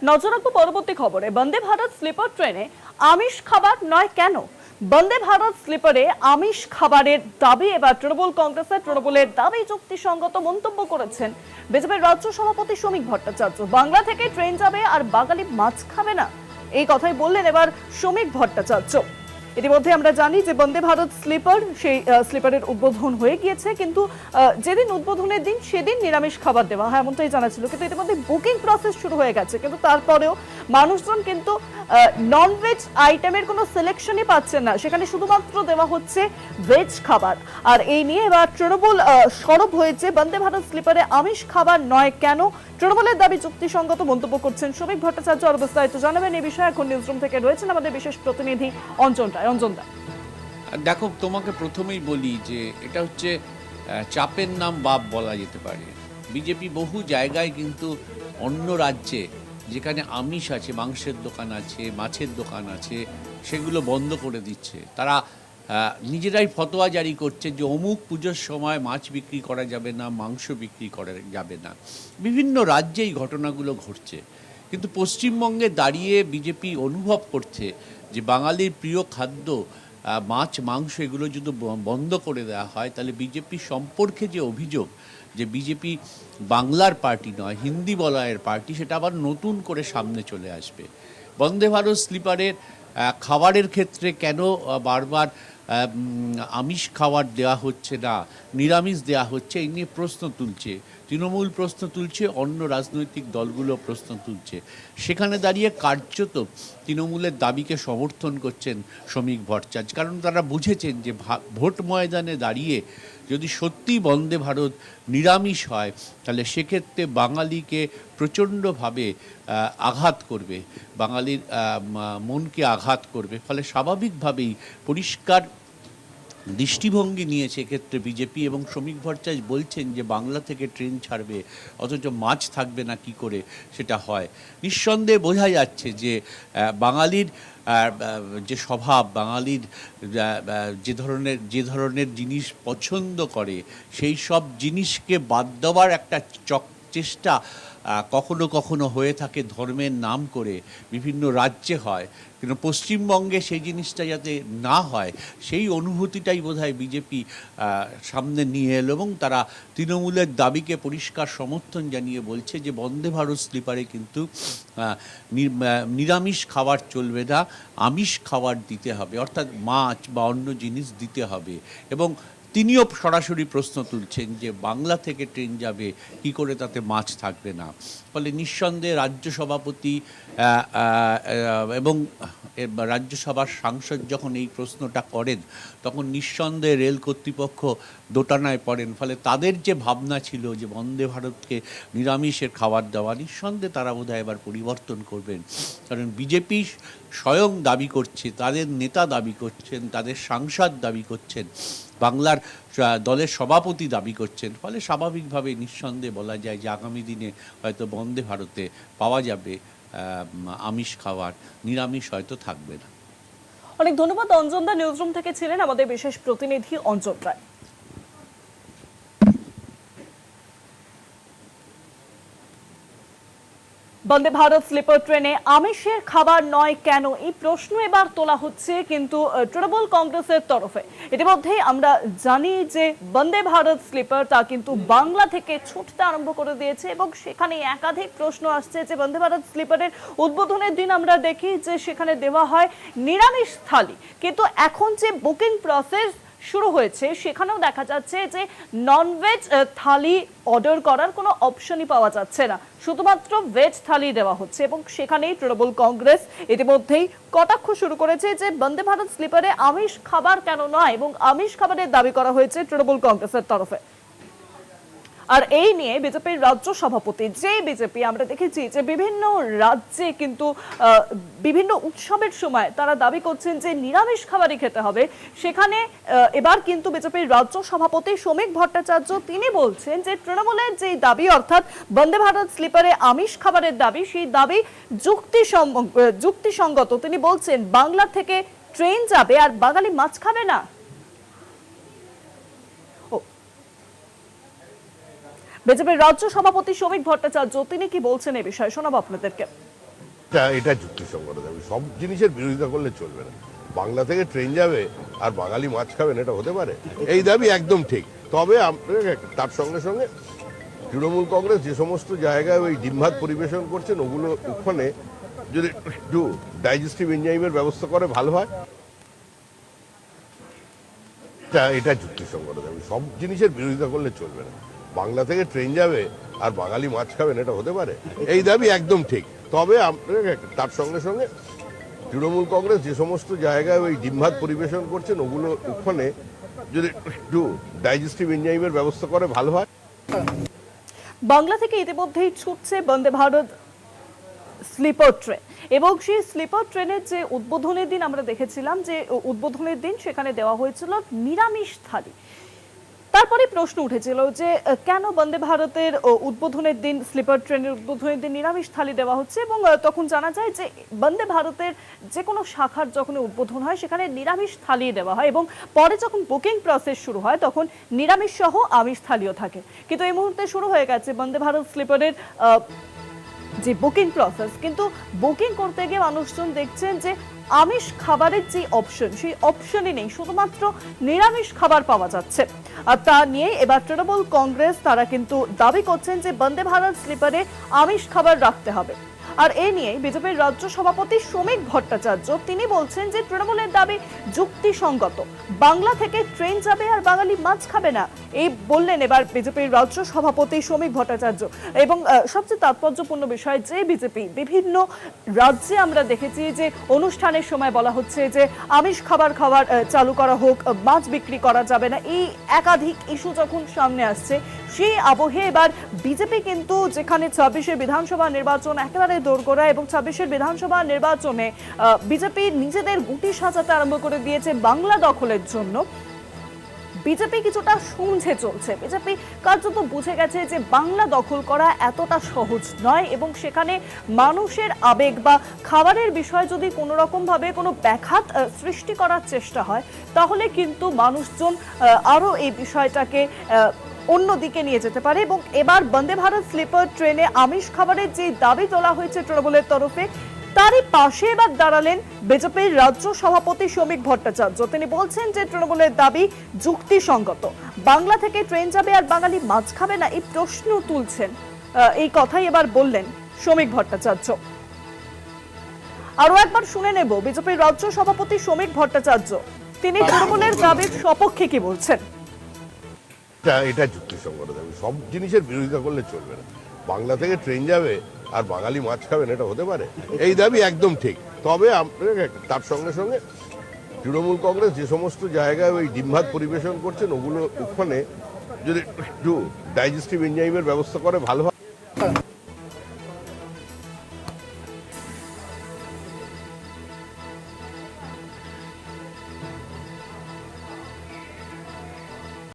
নজর রাখবো পরবর্তী খবরে। বন্দে ভারত স্লিপার ট্রেনে আমিষ খাবার নয় কেন? বন্দে ভারত স্লিপারে আমিষ খাবারের দাবি এবার তৃণমূলের দাবি যুক্তিসঙ্গত মন্তব্য করেছেন বিজেপির রাজ্য সভাপতি শ্রমিক ভট্টাচার্য। বাংলা থেকে ট্রেন যাবে আর বাঙালি মাছ খাবে না, এই কথাই বললেন এবার শ্রমিক ভট্টাচার্য। ইতিমধ্যে আমরা জানি যে বন্দে ভারত স্লিপার, সেই স্লিপারের উদ্বোধন হয়ে গিয়েছে, কিন্তু যেদিন উদ্বোধনের দিন সেদিন নিরামিষ খাবার দেওয়া হয় এমনটাই জানা ছিল, কিন্তু ইতিমধ্যে বুকিং প্রসেস শুরু হয়ে গেছে। কিন্তু তারপরেও মানুষজন কিন্তু ননভেজ আইটেমের কোনো সিলেকশনই পাচ্ছেন না, সেখানে শুধুমাত্র দেওয়া হচ্ছে ভেজ খাবার। আর এই নিয়ে এবার তৃণমূল সরব হয়েছে, বন্দে ভারত স্লিপারে আমিষ খাবার নয় কেন? তৃণমূলের দাবি যুক্তিসঙ্গত মন্তব্য করছেন শ্রমিক ভট্টাচার্য। আর বিস্তারিত জানাবেন এই বিষয়ে এখন নিউজরুম থেকে রয়েছেন আমাদের বিশেষ প্রতিনিধি অঞ্জন রায়। অঞ্জন দা, দেখো, তোমাকে প্রথমেই বলি যে এটা হচ্ছে চাপের নাম বাপ বলা যেতে পারে। বিজেপি বহু জায়গায় কিন্তু অন্য রাজ্যে যেখানে আমিষ আছে, মাংসের দোকান আছে, মাছের দোকান আছে, সেগুলো বন্ধ করে দিচ্ছে। তারা নিজেরাই ফতোয়া জারি করছে যে অমুক পুজোর সময় মাছ বিক্রি করা যাবে না, মাংস বিক্রি করা যাবে না। বিভিন্ন রাজ্যে এই ঘটনাগুলো ঘটছে, কিন্তু পশ্চিমবঙ্গে দাঁড়িয়ে বিজেপি অনুভব করছে যে বাঙালির প্রিয় খাদ্য মাছ মাংস এগুলো যদি বন্ধ করে দেওয়া হয়, তাহলে বিজেপি সম্পর্কে যে অভিযোগ যে বিজেপি বাংলার পার্টি নয়, হিন্দি বলয়ের পার্টি, সেটা আবার নতুন করে সামনে চলে আসবে। বন্দে ভারত স্লিপারের খাবারের ক্ষেত্রে কেন বারবার আমিষ খাবার দেওয়া হচ্ছে না, নিরামিষ দেওয়া হচ্ছে, এই নিয়ে প্রশ্ন তুলছে তৃণমূল, প্রশ্ন তুলছে অন্য রাজনৈতিক দলগুলো প্রশ্ন তুলছে। সেখানে দাঁড়িয়ে কার্যত তৃণমূলের দাবিকে সমর্থন করছেন শ্রমিক ভট্টাচার্য, কারণ তারা বুঝেছেন যে ভোট ময়দানে দাঁড়িয়ে যদি সত্যি বন্দে ভারত নিরামিষ হয়, তাহলে সেক্ষেত্রে বাঙালিকে প্রচণ্ডভাবে আঘাত করবে, বাঙালির মনকে আঘাত করবে। ফলে স্বাভাবিকভাবেই পরিষ্কার দৃষ্টিভঙ্গি নিয়েছে এক্ষেত্রে বিজেপি, এবং শ্রমিক ভট্টাচার্য বলছেন যে বাংলা থেকে ট্রেন ছাড়বে অথচ মাছ থাকবে না, কি করে সেটা হয়? নিঃসন্দেহে বোঝা যাচ্ছে যে বাঙালির যে স্বভাব, বাঙালির যে ধরনের জিনিস পছন্দ করে, সেই সব জিনিসকে বাদ দেওয়ার একটা চেষ্টা কখনো কখনো হয়ে থাকে ধর্মের নাম করে, বিভিন্ন রাজ্যে হয়, কিন্তু পশ্চিমবঙ্গে সেই জিনিসটা যাতে না হয় সেই অনুভূতিটাই বোধহয় বিজেপি সামনে নিয়ে এলো, এবং তারা তৃণমূলের দাবিকে পরিষ্কার সমর্থন জানিয়ে বলছে যে বন্দে ভারত স্লিপারে কিন্তু নিরামিষ খাবার চলবে না, আমিষ খাবার দিতে হবে, অর্থাৎ মাছ বা অন্য জিনিস দিতে হবে। এবং তিনিও সরাসরি প্রশ্ন তুলছেন যে বাংলা থেকে ট্রেন যাবে কি করে, তাতে মাছ থাকবে না। ফলে নিঃসন্দেহে রাজ্য সভাপতি এবং রাজ্যসভার সাংসদ যখন এই প্রশ্নটা করেন, তখন নিঃসন্দেহে রেল কর্তৃপক্ষ দোটানায় পড়েন। ফলে তাদের যে ভাবনা ছিল যে বন্দে ভারতকে নিরামিষের খাবার দেওয়া, নিঃসন্দেহে তারা বোধহয় এবার পরিবর্তন করবেন, কারণ বিজেপি স্বয়ং দাবি করছে, তাদের নেতা দাবি করছেন, তাদের সাংসদ দাবি করছেন, বাংলার দলের সভাপতি দাবি করছেন। ফলে স্বাভাবিকভাবে নিঃসন্দেহে বলা যায় যে আগামী দিনে হয়তো বন্দে ভারতে পাওয়া যাবে আমিষ খাবার, নিরামিষ হয়তো থাকবে না। অনেক ধন্যবাদ অঞ্জন দা, নিউজরুম থেকে ছিলেন আমাদের বিশেষ প্রতিনিধি অঞ্জন রায়। বন্দে ভারত স্লিপার ট্রেনে আমিষের খাবার নয় কেন, এই প্রশ্ন এবার তোলা হচ্ছে কিন্তু তৃণমূল কংগ্রেসের তরফে। ইতিমধ্যেই আমরা জানি যে বন্দে ভারত স্লিপার তা কিন্তু বাংলা থেকে ছুটতে আরম্ভ করে দিয়েছে, এবং সেখানে একাধিক প্রশ্ন আসছে যে বন্দে ভারত স্লিপারের উদ্বোধনের দিন আমরা দেখি যে সেখানে দেওয়া হয় নিরামিষ থালি, কিন্তু এখন যে বুকিং প্রসেস শুরু হয়েছে সেখানেও দেখা যাচ্ছে যে ননভেজ থালি অর্ডার করার কোনো অপশনই পাওয়া যাচ্ছে না, শুধুমাত্র ভেজ থালি দেওয়া হচ্ছে। এবং সেখানেই তৃণমূল কংগ্রেস ইতিমধ্যেই কটাক্ষ শুরু করেছে যে বন্দে ভারত স্লিপারে আমিষ খাবার কেন নয়, এবং আমিষ খাবারের দাবি করা হয়েছে তৃণমূল কংগ্রেসের তরফে। আর এই নিয়ে বিজেপির রাজ্য সভাপতি, যে বিজেপি আমরা দেখেছি যে বিভিন্ন রাজ্যে কিন্তু বিভিন্ন উৎসবের সময় তারা দাবি করছেন যে নিরামিষ খাবারই খেতে হবে, সেখানে এবার কিন্তু বিজেপির রাজ্য সভাপতি শ্রমিক ভট্টাচার্য তিনি বলছেন যে তৃণমূলের যে দাবি, অর্থাৎ বন্দে ভারত স্লিপারে আমিষ খাবারের দাবি, সেই দাবি যুক্তিসঙ্গত। তিনি বলছেন বাংলা থেকে ট্রেন যাবে আর বাঙালি মাছ খাবে না। বিজেপির রাজ্য সভাপতি শ্রমিক ভট্টাচার্য তিনি কি বলছেন এই বিষয়ে শোনাবো আপনাদেরকে। এটা যুক্তিসঙ্গত দাবি। সব জিনিসের বিরোধিতা করলে চলবে না। বাংলা থেকে ট্রেন যাবে আর বাঙালি মাছ খাবেন, এটা হতে পারে? এই দাবি একদম ঠিক। তবে তার সঙ্গে সঙ্গে তৃণমূল কংগ্রেস যে সমস্ত জায়গায় ওই ডিম ভাত পরিবেশন করছেন, ওগুলো ওখানে যদি একটু ডাইজেস্টিভ এনজাইমের ব্যবস্থা করে ভালো হয়। এটা যুক্তিসঙ্গত দাবি। সব জিনিসের বিরোধিতা করলে চলবে না। বাংলা থেকে ট্রেন যাবে আর বাঙালি মাছ খাবেন, এটা হতে পারে? এই দাবি একদম ঠিক। তবে তার সঙ্গে সঙ্গে তৃণমূল কংগ্রেস যে সমস্ত জায়গায় ওই ডিম ভাত পরিবেশন করছেন, ওগুলো ওখানে যদি একটু ডাইজেস্টিভ এনজাইমের ব্যবস্থা করে ভালো হয়। বাংলা থেকে ইতিমধ্যেই ছুটছে বন্দে ভারত স্লিপার ট্রেন এবং সেই স্লিপার ট্রেনের যে উদ্বোধনের দিন আমরা দেখেছিলাম, যে উদ্বোধনের দিন সেখানে দেওয়া হয়েছিল নিরামিষ থালি। তারপরে প্রশ্ন উঠেছিল যে কেন বন্দে ভারতের উদ্বোধনের দিন, স্লিপার ট্রেনের উদ্বোধনের দিন নিরামিষ থালি দেওয়া হচ্ছে, এবং তখন জানা যায় যে বন্দে ভারতের যে কোনো শাখার যখন উদ্বোধন হয় সেখানে নিরামিষ থালি দেওয়া হয়, এবং পরে যখন বুকিং প্রসেস শুরু হয় তখন নিরামিষ সহ আমিষ থালিও থাকে। কিন্তু এই মুহূর্তে শুরু হয়ে গেছে বন্দে ভারত স্লিপারের যে বুকিং প্রসেস, কিন্তু বুকিং করতে গিয়ে মানুষজন দেখছেন যে আমিষ খাবারের যে অপশন, সেই অপশনই নেই, শুধুমাত্র নিরামিষ খাবার পাওয়া যাচ্ছে। আর তা নিয়ে এবার তৃণমূল কংগ্রেস তারা কিন্তু দাবি করছেন যে বন্দে ভারত স্লিপারে আমিষ খাবার রাখতে হবে। আর এ নিয়ে বিজেপির রাজ্য সভাপতি শ্রমিক ভট্টাচার্য তিনি বলছেন যে তৃণমূলের দাবি যুক্তিসঙ্গত, বাংলা থেকে ট্রেন যাবে আর বাঙালি মাছ খাবে না, এই বললেন এবার বিজেপির রাজ্য সভাপতি শ্রমিক ভট্টাচার্য। এবং সবচেয়ে তাৎপর্যপূর্ণ বিষয় যে বিজেপি বিভিন্ন রাজ্যে আমরা দেখেছি যে অনুষ্ঠানের সময় বলা হচ্ছে যে আমিষ খাবার চালু করা হোক, মাছ বিক্রি করা যাবে না, এই একাধিক ইস্যু যখন সামনে আসছে সেই আবহে এবার বিজেপি কিন্তু যেখানে 26-এর বিধানসভা নির্বাচন একেবারে দোরগোড়া, এবং 26-এর বিধানসভা নির্বাচনে বিজেপি নিজেদের গুটি সাজাতে আরম্ভ করে দিয়েছে বাংলা দখলের জন্য, বিজেপি কিছুটা শুনছে চলছে। বিজেপি কার্যত বুঝে গেছে যে বাংলা দখল করা এতটা সহজ নয়, এবং সেখানে মানুষের আবেগ বা খাবারের বিষয়ে যদি কোনো রকম ভাবে কোনো ব্যাঘাত সৃষ্টি করার চেষ্টা হয় তাহলে কিন্তু মানুষজন আরো এই বিষয়টাকে অন্যদিকে নিয়ে যেতে পারে। এবং এবার বন্দে ভারত স্লিপার ট্রেনে আমিষ খাবারের যে দাবি তোলা হয়েছে তৃণমূলের তরফে, তারই পাশে এবার দাঁড়ালেন বিজেপির রাজ্য সভাপতি শ্রমিক ভট্টাচার্য। তিনি বলছেন যে তৃণমূলের দাবি যুক্তিসঙ্গত, বাংলা থেকে ট্রেন যাবে আর বাঙালি মাছ খাবে না, এই প্রশ্ন তুলছেন। এই কথাই এবার বললেন শ্রমিক ভট্টাচার্য। আরো একবার শুনে নেব বিজেপির রাজ্য সভাপতি শ্রমিক ভট্টাচার্য তিনি তৃণমূলের দাবির সপক্ষে কি বলছেন। এটা যুক্তিসঙ্গত দাবি। সব জিনিসের বিরোধিতা করলে চলবে না। বাংলা থেকে ট্রেন যাবে আর বাঙালি মাছ খাবেন, এটা হতে পারে? এই দাবি একদম ঠিক। তবে তার সঙ্গে সঙ্গে তৃণমূল কংগ্রেস যে সমস্ত জায়গায় ওই ডিম ভাত পরিবেশন করছেন, ওগুলো ওখানে যদি একটু ডাইজেস্টিভ এনজাইমের ব্যবস্থা করে ভালো হয়।